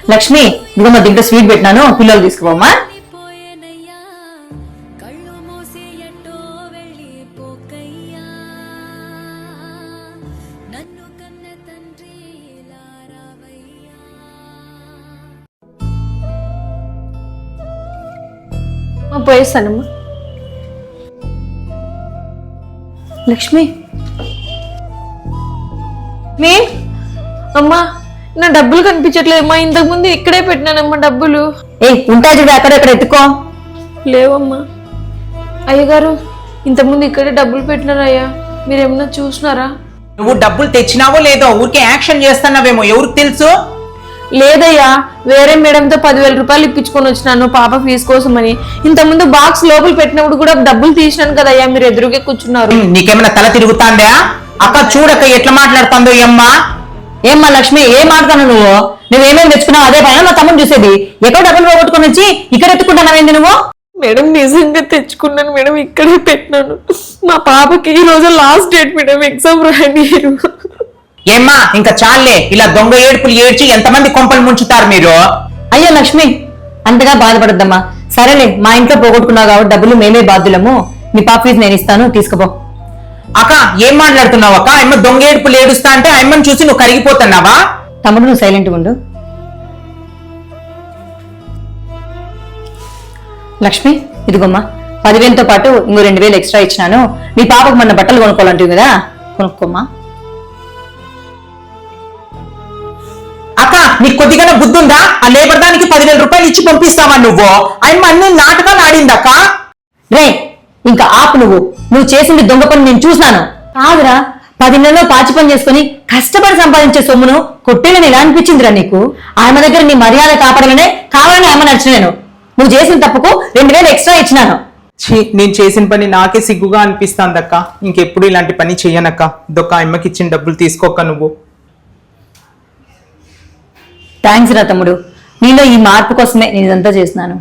లక్ష్మి ఇదిగో మా దీంట్లో స్వీట్ పెట్టినాను, పిల్లలు తీసుకుపోమ్మా. పోయేస్తానమ్మా. లక్ష్మి మీ అమ్మా నా డబ్బులు కనిపించట్లేదమ్మా. ఇంతకు ముందు ఇక్కడే పెట్టినానమ్మా డబ్బులు. ఉంటాయి చూడు, అక్కడెక్కడ ఎత్తుకో. లేవమ్మా. అయ్యగారు ఇంతకుముందు ఇక్కడే డబ్బులు పెట్టినారయ్యా, మీరేమన్నా చూసినారా? నువ్వు డబ్బులు తెచ్చినావో లేదో ఊరికే యాక్షన్ చేస్తున్నావేమో, ఎవరికి తెలుసు? లేదయ్యా, వేరే మేడంతో 10,000 రూపాయలు ఇప్పించుకొని వచ్చినాను పాప ఫీజు కోసమని. ఇంతకుముందు బాక్స్ లోపల పెట్టినప్పుడు కూడా డబ్బులు తీసినాను కదయ్యా, మీరు ఎదురుగే కూర్చున్నారు. నీకేమైనా తల తిరుగుతాందా? అక్క చూడక ఎట్లా మాట్లాడుతుందో ఏమ్మా లక్ష్మి, ఏం మాట్లాడుతాను నువ్వు? నువ్వేమేమి తెచ్చుకున్నావు అదే పైన మా తమ్ముడు చూసేది. ఎక్కడ డబ్బులు పోగొట్టుకుని వచ్చి ఇక్కడ ఎత్తుకుంటున్నావేంటి నువ్వు? మేడం నిజంగా తెచ్చుకున్నాను మేడం, ఇక్కడే పెట్టినాను. మా పాపకి ఈ రోజు లాస్ట్ డేట్ మేడం, ఎగ్జామ్ రాయనీరు. ఏమ్మా ఇంకా చాలే, ఇలా దొంగ ఏడుపులు ఏడ్చి ఎంతమంది కొంపలు ముంచుతారు మీరు? అయ్యో లక్ష్మి, అంతగా బాధపడద్దమ్మా. సరేలే, మా ఇంట్లో పోగొట్టుకున్నావు కాబట్టి డబ్బులు మేమే బాధ్యులము. నీ పాప ఫీజు నేను ఇస్తాను, తీసుకుపో. అక్క ఏం మాట్లాడుతున్నావు అక్క? అమ్మ దొంగ ఏడుపులు ఏడుస్తా అంటే అమ్మని చూసి నువ్వు కరిగిపోతున్నావా? తమ్ముడు నువ్వు సైలెంట్గా ఉండు. లక్ష్మి ఇదిగోమ్మా, 10,000తో పాటు ఇంకో 2,000 ఎక్స్ట్రా ఇచ్చినాను. మీ పాపకు మొన్న బట్టలు కొనుక్కోవాలంటుంది కదా, కొనుక్కోమ్మా. అక్క నీకు కొద్దిగా బుద్ధి ఉందా? ఆ లేబర్ దానికి 10,000 రూపాయలు ఇచ్చి పంపిస్తావా నువ్వు? అమ్మ అన్ని నాటకాలు ఆడిందక్క. రే ఇంకా ఆపు. నువ్వు చేసింది దొంగ పని నేను చూసినాను. కాదురా, 10 నెలల్లో పాచి పని చేసుకుని కష్టపడి సంపాదించే సొమ్మును కొట్టేలని ఎలా అనిపించిందిరా నీకు? ఆమె దగ్గర నీ మర్యాద కాపాడాలనే కావాలని ఆమె నడిచినాను. నువ్వు చేసిన తప్పుకు 2,000 ఎక్స్ట్రా ఇచ్చినాను. నేను చేసిన పని నాకే సిగ్గుగా అనిపిస్తాందక్క. ఇంకెప్పుడు ఇలాంటి పని చెయ్యనక్క. దొక్క అమ్మకి ఇచ్చిన డబ్బులు తీసుకోక నువ్వు. థ్యాంక్స్ రా తమ్ముడు, నీలో ఈ మార్పు కోసమే నేను ఇదంతా చేస్తున్నాను.